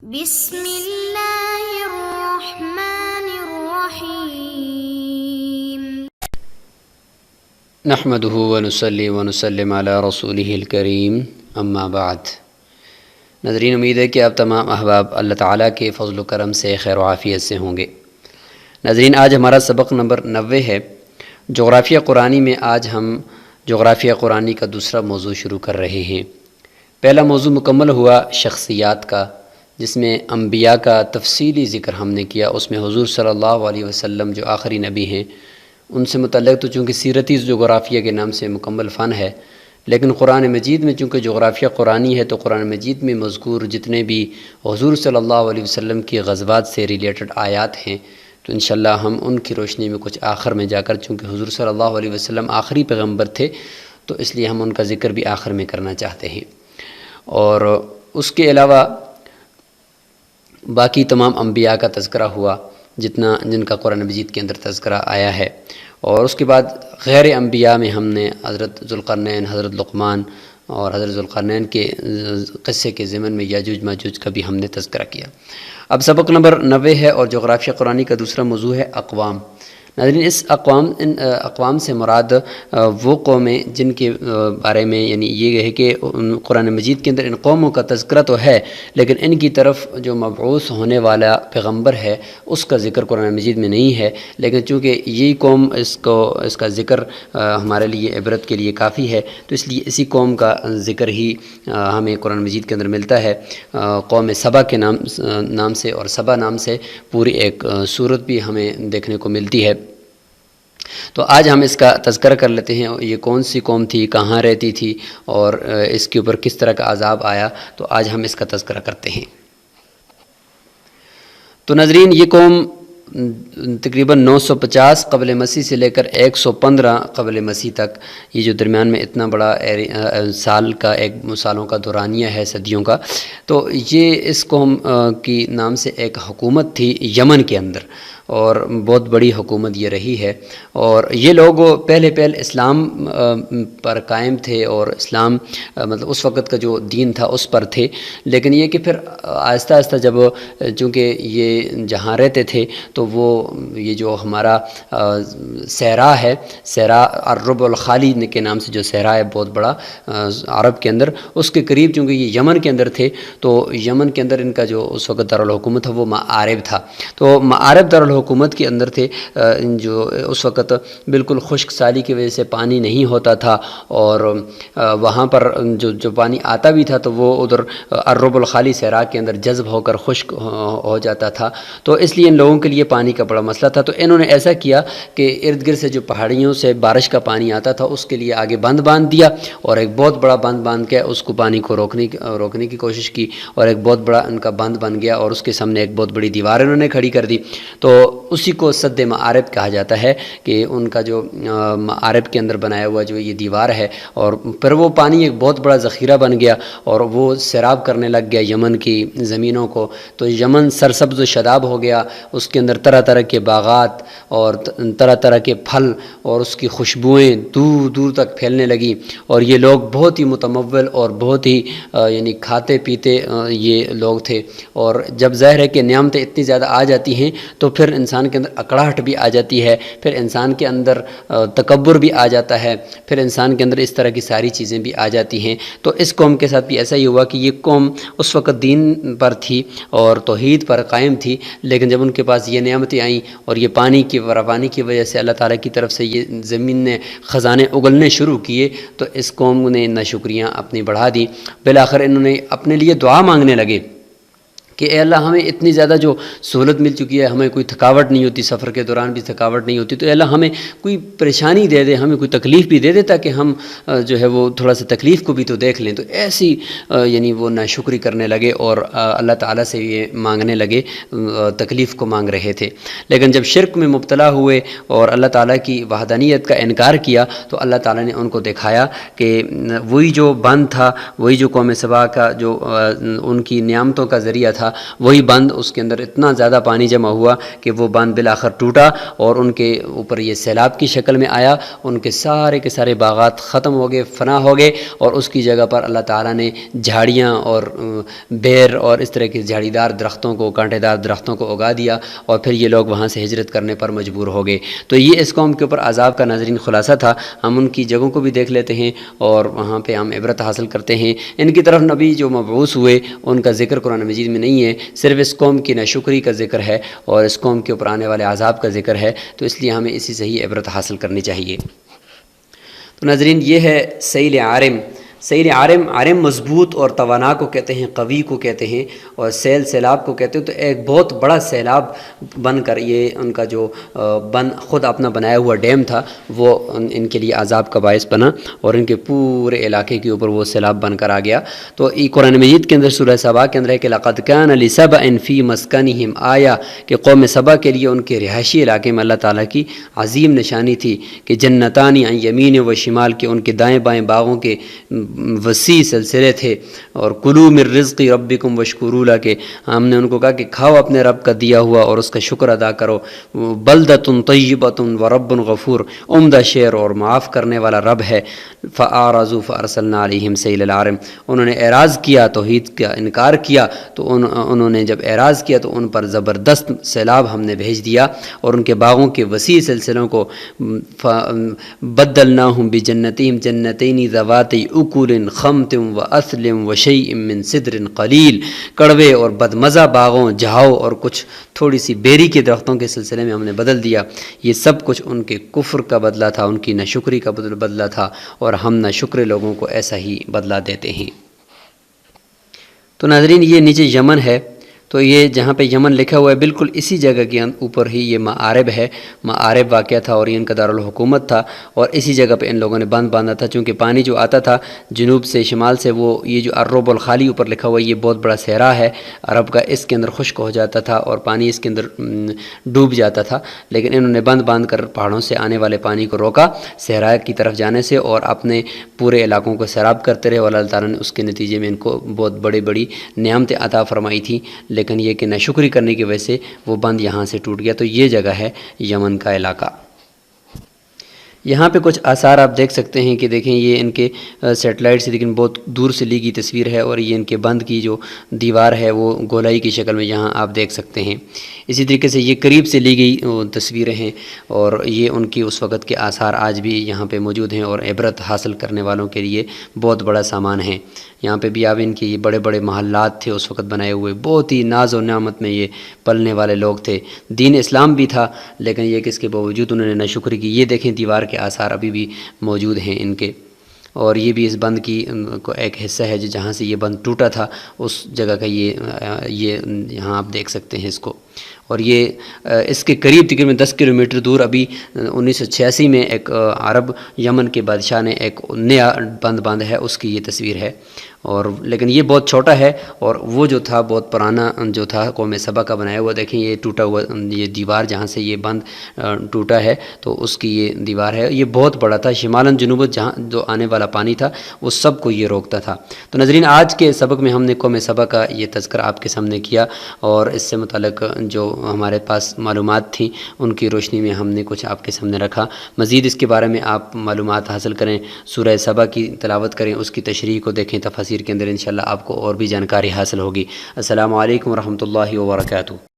بسم اللہ الرحمن الرحیم نحمده ونصلی ونسلم علی رسولہ الکریم اما بعد۔ ناظرین، امید ہے کہ آپ تمام احباب اللہ تعالیٰ کے فضل و کرم سے خیر و عافیت سے ہوں گے۔ ناظرین، آج ہمارا سبق نمبر 90 ہے۔ جغرافیہ قرآنی میں آج ہم جغرافیہ قرآنی کا دوسرا موضوع شروع کر رہے ہیں۔ پہلا موضوع مکمل ہوا شخصیات کا، جس میں انبیاء کا تفصیلی ذکر ہم نے کیا۔ اس میں حضور صلی اللہ علیہ وسلم جو آخری نبی ہیں ان سے متعلق تو چونکہ سیرتی جغرافیہ کے نام سے مکمل فن ہے، لیکن قرآن مجید میں چونکہ جغرافیہ قرآنی ہے تو قرآن مجید میں مذکور جتنے بھی حضور صلی اللہ علیہ وسلم کی غزوات سے ریلیٹڈ آیات ہیں تو انشاءاللہ ہم ان کی روشنی میں کچھ آخر میں جا کر، چونکہ حضور صلی اللہ علیہ وسلم آخری پیغمبر تھے تو اس لیے ہم ان کا ذکر بھی آخر میں کرنا چاہتے ہیں۔ اور اس کے علاوہ باقی تمام انبیاء کا تذکرہ ہوا جن کا قرآن مجید کے اندر تذکرہ آیا ہے، اور اس کے بعد غیر انبیاء میں ہم نے حضرت ذوالقرنین، حضرت لقمان اور حضرت ذوالقرنین کے قصے کے ضمن میں یاجوج ماجوج کا بھی ہم نے تذکرہ کیا۔ اب سبق نمبر 90 ہے اور جغرافیہ قرآنی کا دوسرا موضوع ہے اقوام۔ ناظرین، ان اقوام سے مراد وہ قومیں جن کے بارے میں یعنی یہ ہے کہ قرآن مجید کے اندر ان قوموں کا تذکرہ تو ہے، لیکن ان کی طرف جو مبعوث ہونے والا پیغمبر ہے اس کا ذکر قرآن مجید میں نہیں ہے، لیکن چونکہ یہی قوم اس کا ذکر ہمارے لیے عبرت کے لیے کافی ہے تو اس لیے اسی قوم کا ذکر ہی ہمیں قرآن مجید کے اندر ملتا ہے۔ قوم سبا کے نام سے اور سبا نام سے پوری ایک صورت بھی ہمیں دیکھنے کو ملتی ہے۔ تو آج ہم اس کا تذکرہ کر لیتے ہیں، یہ کون سی قوم تھی، کہاں رہتی تھی اور اس کے اوپر کس طرح کا عذاب آیا، تو آج ہم اس کا تذکرہ کرتے ہیں۔ تو ناظرین، یہ قوم تقریباً 950 قبل مسیح سے لے کر 115 قبل مسیح تک، یہ جو درمیان میں اتنا بڑا سالوں کا دورانیہ ہے، صدیوں کا، تو یہ اس قوم کی نام سے ایک حکومت تھی یمن کے اندر، اور بہت بڑی حکومت یہ رہی ہے۔ اور یہ لوگ پہلے اسلام پر قائم تھے اور اسلام مطلب اس وقت کا جو دین تھا اس پر تھے، لیکن یہ کہ پھر آہستہ آہستہ جب چونکہ یہ جہاں رہتے تھے تو وہ یہ جو ہمارا صحرا ہے، صحرا الربع الخالی کے نام سے جو صحرا ہے بہت بڑا عرب کے اندر، اس کے قریب چونکہ یہ یمن کے اندر تھے تو یمن کے اندر ان کا جو اس وقت دارالحکومت تھا وہ معارب تھا۔ تو معارب دارالحکومت کے اندر تھے، جو اس وقت بالکل خشک سالی کی وجہ سے پانی نہیں ہوتا تھا، اور وہاں پر جو پانی آتا بھی تھا تو وہ ادھر الربع الخالی صحرا کے اندر جذب ہو کر خشک ہو جاتا تھا، تو اس لیے ان لوگوں کے لیے پانی کا بڑا مسئلہ تھا۔ تو انہوں نے ایسا کیا کہ ارد گرد سے جو پہاڑیوں سے بارش کا پانی آتا تھا اس کے لیے آگے بند باندھ دیا، اور ایک بہت بڑا بند باندھ کے اس کو پانی کو روکنے کی کوشش کی، اور ایک بہت بڑا ان کا بند بن گیا، اور اس کے سامنے ایک بہت بڑی دیوار انہوں نے کھڑی کر دی۔ تو اسی کو سد معارب کہا جاتا ہے کہ ان کا جو معارب کے اندر بنایا ہوا جو یہ دیوار ہے، اور پھر وہ پانی ایک بہت بڑا ذخیرہ بن گیا اور وہ سیراب کرنے لگ گیا یمن کی زمینوں کو، تو یمن سرسبز و شاداب ہو گیا، اس کے اندر طرح طرح کے باغات اور طرح طرح کے پھل اور اس کی خوشبوئیں دور دور تک پھیلنے لگی، اور یہ لوگ بہت ہی متمول اور بہت ہی یعنی کھاتے پیتے یہ لوگ تھے۔ اور جب ظاہر ہے کہ نعمتیں اتنی زیادہ آ جاتی ہیں تو پھر انسان کے اندر اکڑاہٹ بھی آ جاتی ہے، پھر انسان کے اندر تکبر بھی آ جاتا ہے، پھر انسان کے اندر اس طرح کی ساری چیزیں بھی آ جاتی ہیں۔ تو اس قوم کے ساتھ بھی ایسا ہی ہوا کہ یہ قوم اس وقت دین پر تھی اور توحید پر قائم تھی، لیکن جب ان کے پاس یہ نعمتیں آئیں اور یہ پانی کی فراوانی کی وجہ سے اللہ تعالیٰ کی طرف سے یہ زمین نے خزانے اگلنے شروع کیے تو اس قوم نے ناشکریاں اپنی بڑھا دیں۔ بالآخر انہوں نے اپنے لیے دعا مانگنے لگے کہ اے اللہ، ہمیں اتنی زیادہ جو سہولت مل چکی ہے، ہمیں کوئی تھکاوٹ نہیں ہوتی، سفر کے دوران بھی تھکاوٹ نہیں ہوتی، تو اے اللہ ہمیں کوئی پریشانی دے دے، ہمیں کوئی تکلیف بھی دے دے تاکہ ہم جو ہے وہ تھوڑا سا تکلیف کو بھی تو دیکھ لیں۔ تو ایسی یعنی وہ ناشکری کرنے لگے اور اللہ تعالیٰ سے یہ مانگنے لگے، تکلیف کو مانگ رہے تھے، لیکن جب شرک میں مبتلا ہوئے اور اللہ تعالیٰ کی وحدانیت کا انکار کیا تو اللہ تعالیٰ نے ان کو دکھایا کہ وہی جو بند تھا، وہی جو قوم سبا کا جو ان کی نعمتوں کا ذریعہ تھا، تھا وہی بند، اس کے اندر اتنا زیادہ پانی جمع ہوا کہ وہ بند بالآخر ٹوٹا اور ان کے اوپر یہ سیلاب کی شکل میں آیا، ان کے سارے باغات ختم ہو گئے، فنا ہو گئے، اور اس کی جگہ پر اللہ تعالیٰ نے جھاڑیاں اور بیر اور اس طرح کے جھاڑی دار درختوں کو، کانٹے دار درختوں کو اگا دیا، اور پھر یہ لوگ وہاں سے ہجرت کرنے پر مجبور ہو گئے۔ تو یہ اس قوم کے اوپر عذاب کا ناظرین خلاصہ تھا۔ ہم ان کی جگہوں کو بھی دیکھ لیتے ہیں اور وہاں پہ ہم عبرت حاصل کرتے ہیں۔ ان کی طرف نبی جو مبعوث ہوئے ان کا ذکر قرآن مجید میں نہیں ہے، صرف اس قوم کی ناشکری کا ذکر ہے اور اس قوم کے اوپر آنے والے عذاب کا ذکر ہے، تو اس لیے ہمیں اسی سے ہی عبرت حاصل کرنی چاہیے۔ تو ناظرین یہ ہے سیل عارم۔ سیل عارم مضبوط اور توانا کو کہتے ہیں، قوی کو کہتے ہیں، اور سیلاب کو کہتے ہیں۔ تو ایک بہت بڑا سیلاب بن کر یہ ان کا جو خود اپنا بنایا ہوا ڈیم تھا وہ ان کے لیے عذاب کا باعث بنا اور ان کے پورے علاقے کے اوپر وہ سیلاب بن کر آ گیا۔ تو یہ قرآن مجید کے اندر سورہ سبا کے اندر ہے کہ لقد کان لسبأ فی مسکنہم آیہ، کہ قوم سبا کے لیے ان کے رہائشی علاقے میں اللہ تعالیٰ کی عظیم نشانی تھی کہ جنتانی عن یمین و شمال، کے ان کے دائیں بائیں باغوں کے وسیع سلسلے تھے، اور کلوا من رزق ربکم واشکروا لہ، کہ ہم نے ان کو کہا کہ کھاؤ اپنے رب کا دیا ہوا اور اس کا شکر ادا کرو۔ بلدۃ طیبۃ ورب غفور، عمدہ شعر اور معاف کرنے والا رب ہے۔ فاعرضوا فارسلنا علیہم سیل العارم، انہوں نے اعراض کیا، توحید کا انکار کیا، تو انہوں نے جب اعراض کیا تو ان پر زبردست سیلاب ہم نے بھیج دیا، اور ان کے باغوں کے وسیع سلسلوں کو بدلناہم بجنتہم جنتین ذواتی اکل خمط واصل وشیء من صدر قلیل، کڑوے اور بدمزہ باغوں، جھاؤ اور کچھ تھوڑی سی بیری کے درختوں کے سلسلے میں ہم نے بدل دیا۔ یہ سب کچھ ان کے کفر کا بدلہ تھا، ان کی ناشکری کا بدلہ تھا، اور ہم ناشکر لوگوں کو ایسا ہی بدلہ دیتے ہیں۔ تو ناظرین یہ نیچے یمن ہے، تو یہ جہاں پہ یمن لکھا ہوا ہے بالکل اسی جگہ کے اوپر ہی یہ معارب ہے، معارب واقع تھا اور یہ ان کا دارالحکومت تھا، اور اسی جگہ پہ ان لوگوں نے بند باندھا تھا، چونکہ پانی جو آتا تھا جنوب سے شمال سے، وہ یہ جو الرب الخالی اوپر لکھا ہوا ہے یہ بہت بڑا صحرا ہے عرب کا، اس کے اندر خشک ہو جاتا تھا اور پانی اس کے اندر ڈوب جاتا تھا، لیکن انہوں نے بند باندھ کر پہاڑوں سے آنے والے پانی کو روکا صحرا کی طرف جانے سے، اور اپنے پورے علاقوں کو سیراب کرتے رہے، اور اللہ تعالیٰ نے اس کے نتیجے میں ان کو بہت بڑی نعمتیں عطا فرمائی تھیں، لیکن یہ کہ ناشکری کرنے کی وجہ سے وہ بند یہاں سے ٹوٹ گیا۔ تو یہ جگہ ہے یمن کا علاقہ۔ یہاں پہ کچھ آثار آپ دیکھ سکتے ہیں کہ دیکھیں یہ ان کے سیٹلائٹ سے لیکن بہت دور سے لی گئی تصویر ہے، اور یہ ان کے بند کی جو دیوار ہے وہ گولائی کی شکل میں یہاں آپ دیکھ سکتے ہیں۔ اسی طریقے سے یہ قریب سے لی گئی تصویریں ہیں، اور یہ ان کی اس وقت کے آثار آج بھی یہاں پہ موجود ہیں، اور عبرت حاصل کرنے والوں کے لیے بہت بڑا سامان ہے۔ یہاں پہ بھی آپ ان کے یہ بڑے محلات تھے اس وقت بنائے ہوئے، بہت ہی ناز و نعمت میں یہ پلنے والے لوگ تھے، دین اسلام بھی تھا، لیکن یہ کہ اس کے باوجود انہوں نے ناشکری کی۔ یہ دیکھیں دیوار کے آثار ابھی بھی موجود ہیں ان کے، اور یہ بھی اس بند کی کو ایک حصہ ہے جہاں سے یہ بند ٹوٹا تھا، اس جگہ کا یہ یہاں آپ دیکھ سکتے ہیں اس کو۔ اور یہ اس کے قریب تقریباً 10 کلومیٹر دور ابھی 1986 میں ایک عرب یمن کے بادشاہ نے ایک نیا بند باندھا ہے، اس کی یہ تصویر ہے، اور لیکن یہ بہت چھوٹا ہے، اور وہ جو تھا بہت پرانا جو تھا قوم سبا کا بنایا ہوا۔ دیکھیں یہ ٹوٹا ہوا یہ دیوار جہاں سے یہ بند ٹوٹا ہے تو اس کی یہ دیوار ہے، یہ بہت بڑا تھا، شمالاً جنوباً جہاں جو آنے والا پانی تھا وہ سب کو یہ روکتا تھا۔ تو ناظرین آج کے سبق میں ہم نے قوم سبا کا یہ تذکرہ آپ کے سامنے کیا، اور اس سے متعلق جو ہمارے پاس معلومات تھیں ان کی روشنی میں ہم نے کچھ آپ کے سامنے رکھا۔ مزید اس کے بارے میں آپ معلومات حاصل کریں، سورہ سبا کی تلاوت کریں، اس کی تشریح کو دیکھیں تفاسیر کے اندر، انشاءاللہ آپ کو اور بھی جانکاری حاصل ہوگی۔ السلام علیکم ورحمۃ اللہ وبرکاتہ۔